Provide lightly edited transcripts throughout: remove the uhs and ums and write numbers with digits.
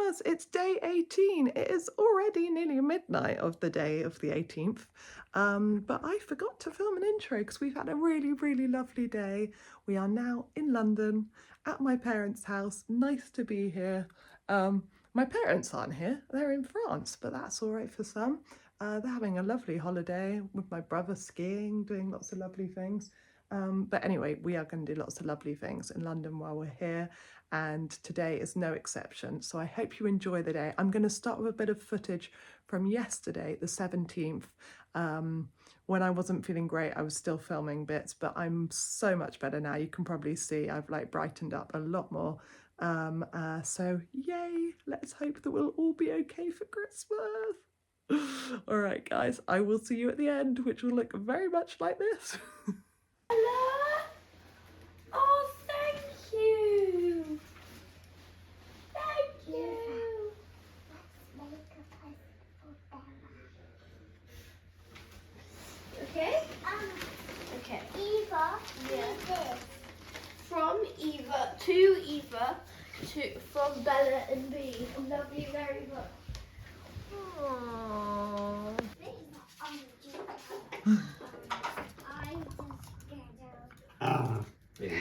Vlogmas, it's day 18. It is already nearly midnight of the day of the 18th. But I forgot to film an intro because we've had a really lovely day. We are now in London at my parents' house. Nice to be here. My parents aren't here, they're in France, but that's all right for some. They're having a lovely holiday with my brother skiing, doing lots of lovely things. But anyway, we are going to do lots of lovely things in London while we're here, and today is no exception. So I hope you enjoy the day. I'm going to start with a bit of footage from yesterday, the 17th. When I wasn't feeling great, I was still filming bits, but I'm so much better now. You can probably see I've like brightened up a lot more. So yay, let's hope that we'll all be okay for Christmas. All right, guys, I will see you at the end, which will look very much like this. Hello? Oh, thank you. Thank you. Okay? Okay. Eva, Yeah. read this. From Eva to Eva from Bella and B. Love you very much. Aww. This is not on the Jupiter. I just get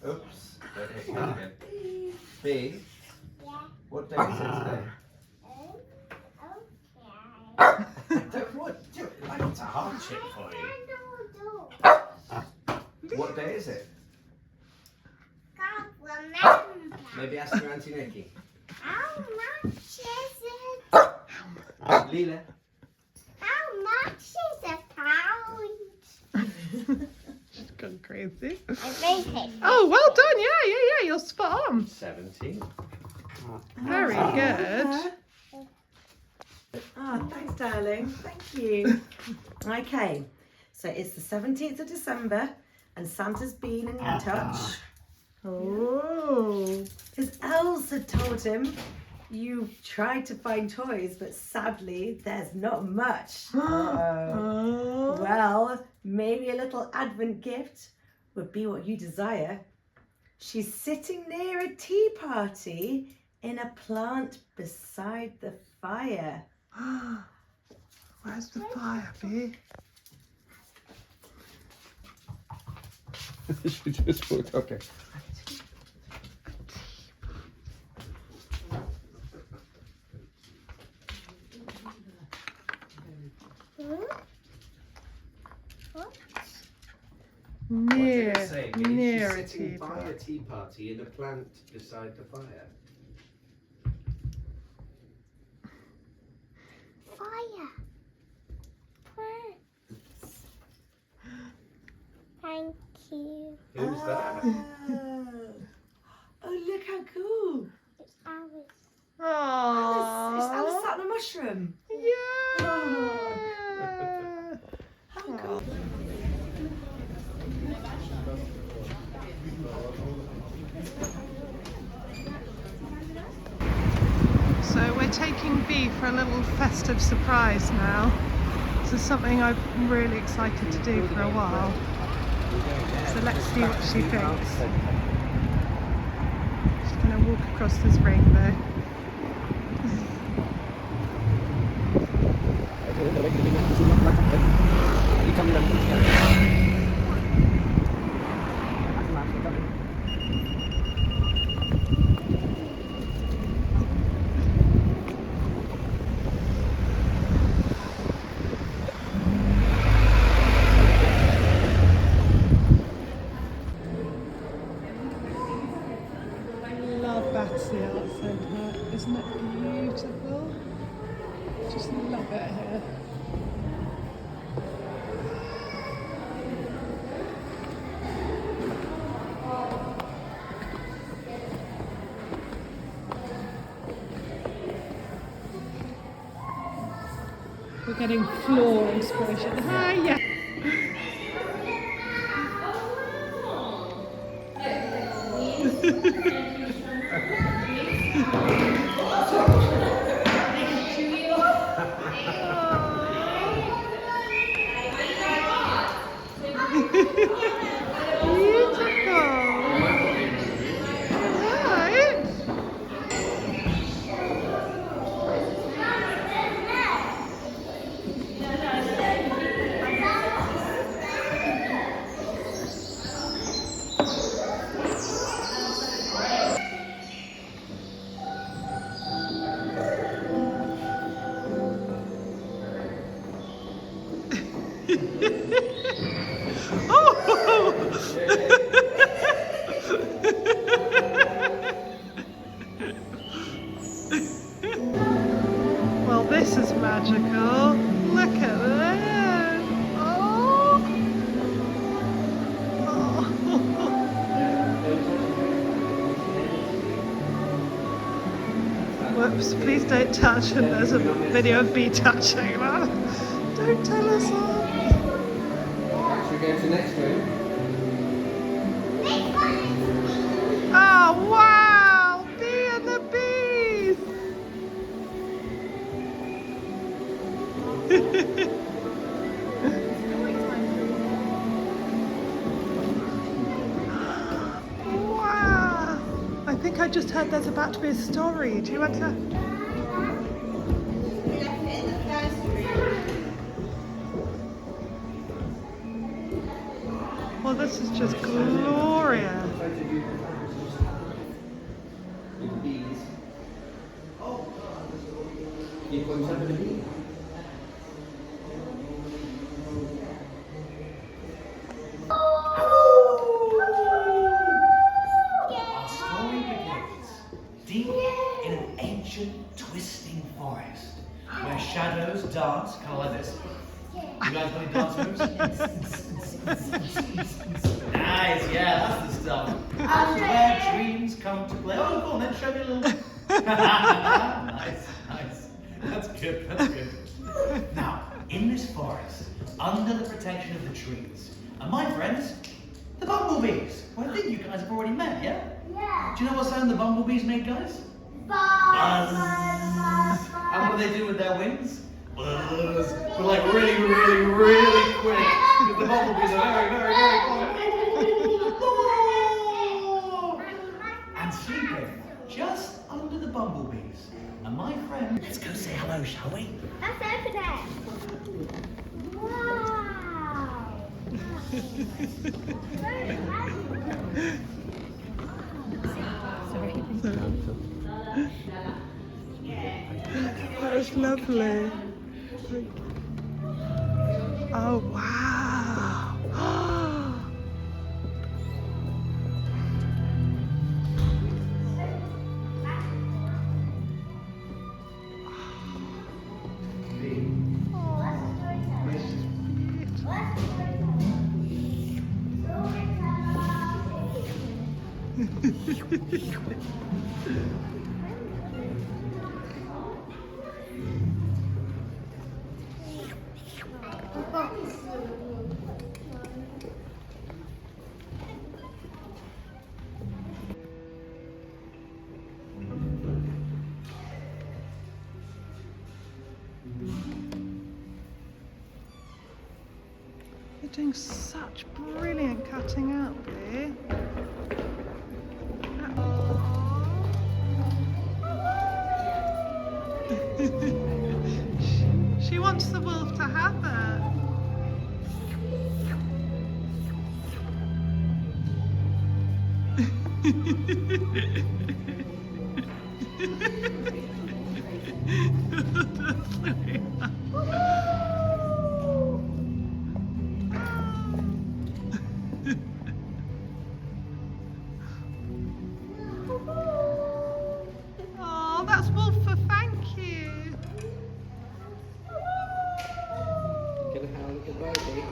Oops. B, Yeah. what day is it today? Okay. I got a hardship for you. What day is it? Can't remember. Maybe ask your Auntie Nikki. How much is it? Leela. How much is a pound? She's gone crazy. I think it. Oh, well done. Yeah, you're spot on. 17. Very good. Oh, thanks, darling. Thank you. Okay, so it's the 17th of December and Santa's been in touch. Oh. His elves had told him you've tried to find toys, but sadly there's not much. Oh. Well, maybe a little advent gift would be what you desire. She's sitting near a tea party in a plant beside the fire. Where's the fire, B? She just walked. Okay. Near She's a sitting tea by party. a tea party in a plant beside the fire. Fire. Thank you. Who's that? Oh, look how cool. It's ours. Alice, it's Alice Aww. sat on a mushroom. Yeah. How cool. So we're taking B for a little festive surprise now. This is something I'm really excited to do for a while. So let's see what she thinks. She's going to walk across this rainbow. Batsy Art Centre. Isn't it beautiful? Just love it here. We're getting floor inspiration. Hi, yeah. Beautiful. Hi. Well, this is magical. Look at this. Oh. Oh. Whoops, please don't touch, and there's a video of me touching that. Don't tell us all. Should we go to the next room? Oh, wow! Bee and the bees! Wow! I think I just heard there's about to be a story. Do you want to? Well, this is just glorious. With the bees. You put some of the bees. Our story begins deep in an ancient, twisting forest where shadows dance kind of like this. You guys got any dance moves? Nice, yeah, that's the stuff. And where dreams come to play. Oh, go on then, show me a little. Nice, nice. That's good, that's good. Now, in this forest, under the protection of the trees, are my friends, the bumblebees. Well, I think you guys have already met, yeah? Yeah. Do you know what sound the bumblebees make, guys? Buzz. And what do they do with their wings? Buzz. But like really, really, really quick. Because the bumblebees are very, very, very quick. And sleeping just under the bumblebees. And my friend, let's go say hello, shall we? Let's open it. Wow. That was lovely. Oh, wow. You're doing such brilliant cutting out, Bea. She wants the wolf to have it. Oh, that's wolf for thank you. Gonna have a little baby.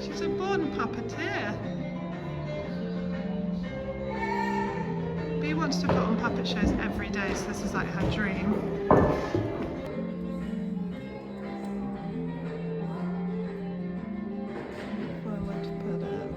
She's a born puppeteer. Bea wants to put on puppet shows every day, so this is like her dream. Where I want to put it.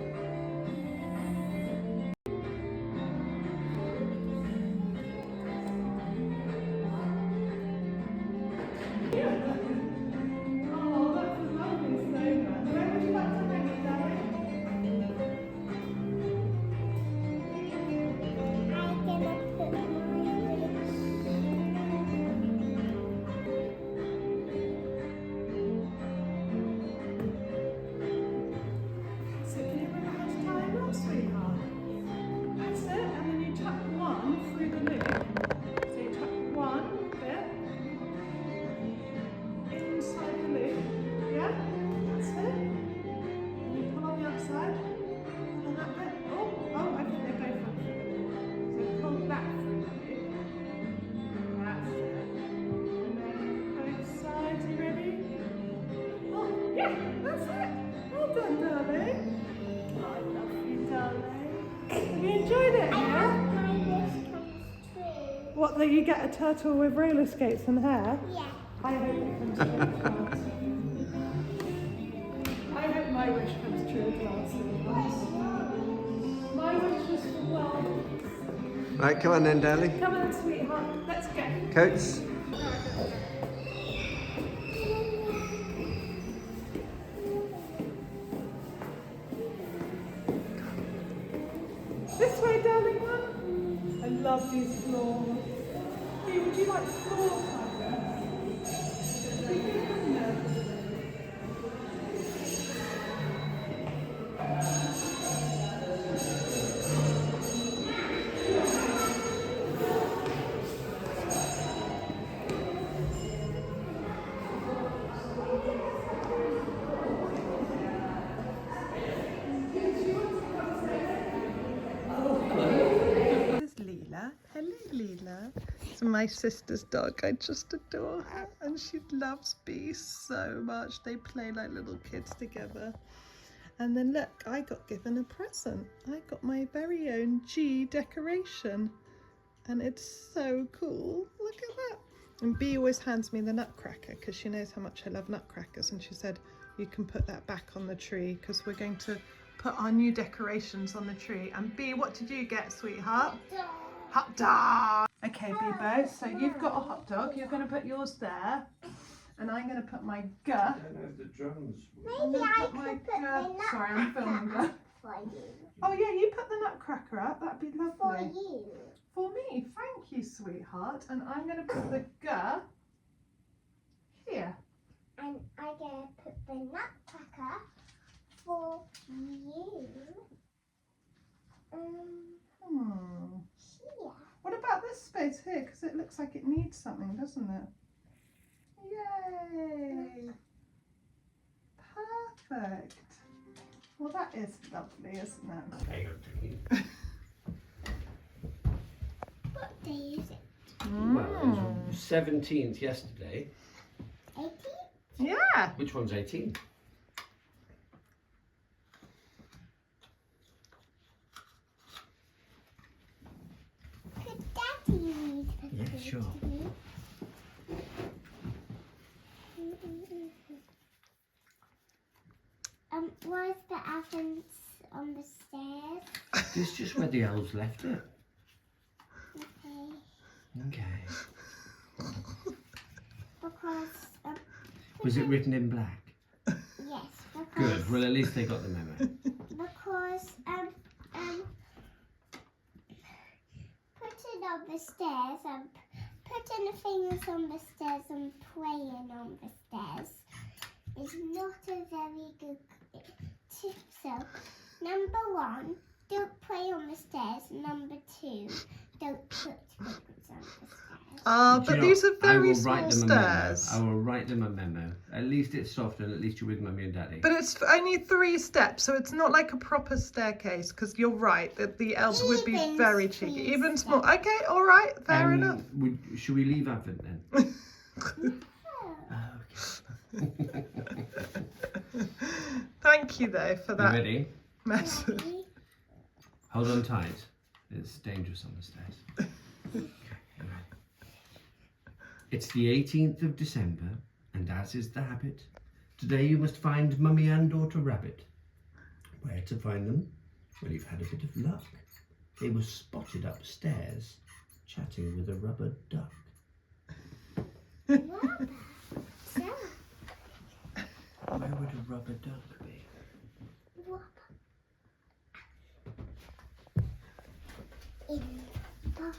What, that you get a turtle with roller skates and hair? Yeah. I hope it comes true at last. I hope my wish comes true at last. My wish was for well. Right, come on then, darling. Come on, sweetheart. Let's go. Coats. This way, darling one. I love these floors. Hey, would you like floors like this? We can have them. This is Leela. Hello, Leela. It's my sister's dog. I just adore her, and she loves Bee so much. They play like little kids together. And then look, I got given a present. I got my very own G decoration, and it's so cool. Look at that. And Bee always hands me the nutcracker because she knows how much I love nutcrackers, and she said you can put that back on the tree because we're going to put our new decorations on the tree. And Bee, what did you get, sweetheart? Hot dog. Okay, Beebo, so you've got a hot dog. You're going to put yours there, and I'm going to put my gu. I don't know if the drums work. Maybe I could put the Sorry, I'm filming gu. for you. Oh yeah, you put the nutcracker up. That'd be For lovely. you. For me, thank you, sweetheart. And I'm going to put the gu here. And I'm going to put the nutcracker for you. Here. What about this space here? Because it looks like it needs something, doesn't it? Yay! Perfect. Well, that is lovely, isn't it? Hang on. What day is it? Well, it was 17th yesterday. 18? Yeah. Which one's 18? Could Daddy read the Yeah, sure. to me? Where's the ovens on the stairs? This is just where the elves left it. Okay. Okay. Because, Was it written in black? yes, because, Good. Well, at least they got the memo. because, putting on the stairs, putting the fingers on the stairs and praying on the stairs is not a very good tip. So, number one, don't pray on the stairs. Number two, don't put fingers on the stairs. But Do you know, these are I very will small write them stairs. A memo. I will write them a memo. At least it's soft and at least you're with Mummy and Daddy. But it's only 3 steps, so it's not like a proper staircase. Because you're right, that the elves would be Even very three cheeky. Even small. steps. Okay, all right, fair enough. Should we leave Advent then? Okay. Thank you though for You that ready? message. Hold on tight. It's dangerous on the stairs. Okay, all right. It's the 18th of December, and as is the habit, today you must find Mummy and daughter Rabbit. Where to find them? Well, you've had a bit of luck. They were spotted upstairs, chatting with a rubber duck. Rubber. So, Where would a rubber duck be? rubber. In the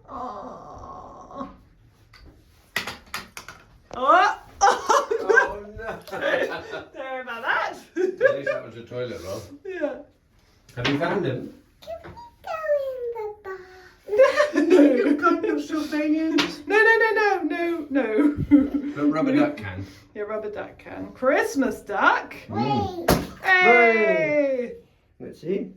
Oh. Oh. Oh no! Sorry about that. At least that was a toilet roll. Yeah. Have you found him? Can we go in the bar? No. Got no Sylvanians. No. But rubber duck can. Yeah, rubber duck can. Christmas duck. Wait. Hey. Let's see.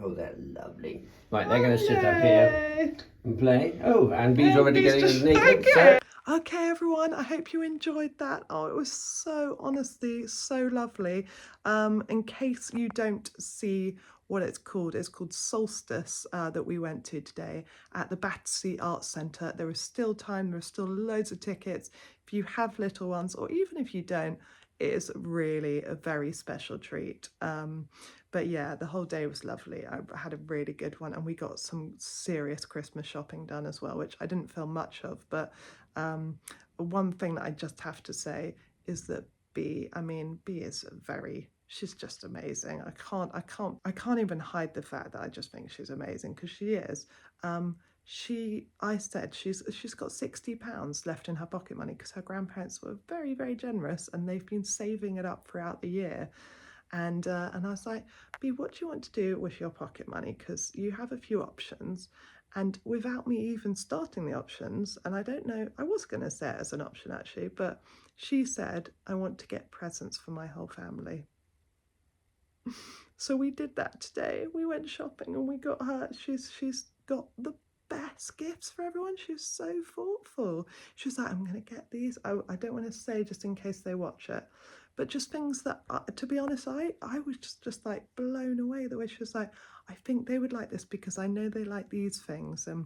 Oh, they're lovely. Right, they're going to sit up here and play. Oh, and Bee's already Bee's getting just naked. naked. So. Okay, everyone, I hope you enjoyed that. Oh, it was so, honestly, so lovely. In case you don't see what it's called Solstice that we went to today at the Battersea Arts Centre. There is still time, there are still loads of tickets. If you have little ones, or even if you don't, it is really a very special treat. But yeah, the whole day was lovely. I had a really good one, and we got some serious Christmas shopping done as well, which I didn't film much of. But one thing that I just have to say is that Bee is she's just amazing. I can't even hide the fact that I just think she's amazing, because she is. I said she's got £60 left in her pocket money because her grandparents were very, very generous, and they've been saving it up throughout the year. And I was like, Bee, what do you want to do with your pocket money? Because you have a few options. And without me even starting the options, and I don't know, I was going to say it as an option actually, but she said, I want to get presents for my whole family. So we did that today. We went shopping and we got her, she's got the best gifts for everyone. She's so thoughtful. She was like, I'm going to get these. I don't want to say just in case they watch it, but just things that, to be honest, I was just like blown away the way she was like, I think they would like this because I know they like these things. And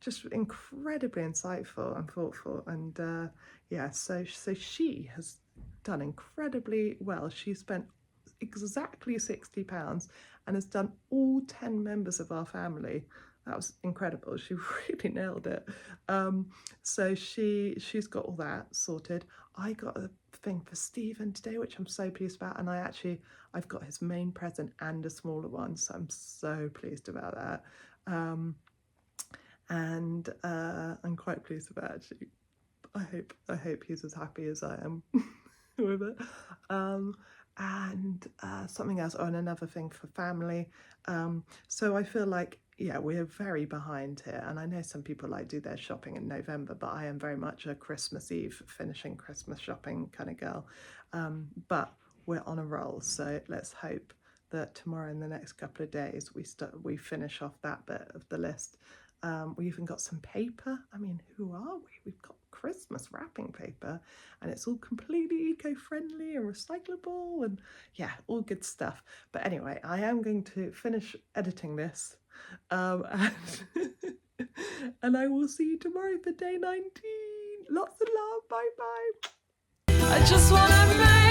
just incredibly insightful and thoughtful. And yeah, so she has done incredibly well. She spent exactly £60 and has done all 10 members of our family. That was incredible. She really nailed it. So she's got all that sorted. I got a thing for Stephen today, which I'm so pleased about, and I've got his main present and a smaller one, so I'm so pleased about that. And I'm quite pleased about it, actually. I hope he's as happy as I am with it. And something else, and another thing for family. So I feel like, yeah, we're very behind here, and I know some people like do their shopping in November, but I am very much a Christmas Eve finishing Christmas shopping kind of girl. But we're on a roll, so let's hope that tomorrow and the next couple of days we finish off that bit of the list. We even got some paper. I mean, who are we? We've got Christmas wrapping paper, and it's all completely eco-friendly and recyclable, and yeah, all good stuff. But anyway, I am going to finish editing this, and, and I will see you tomorrow for day 19. Lots of love. Bye bye. I just wanna make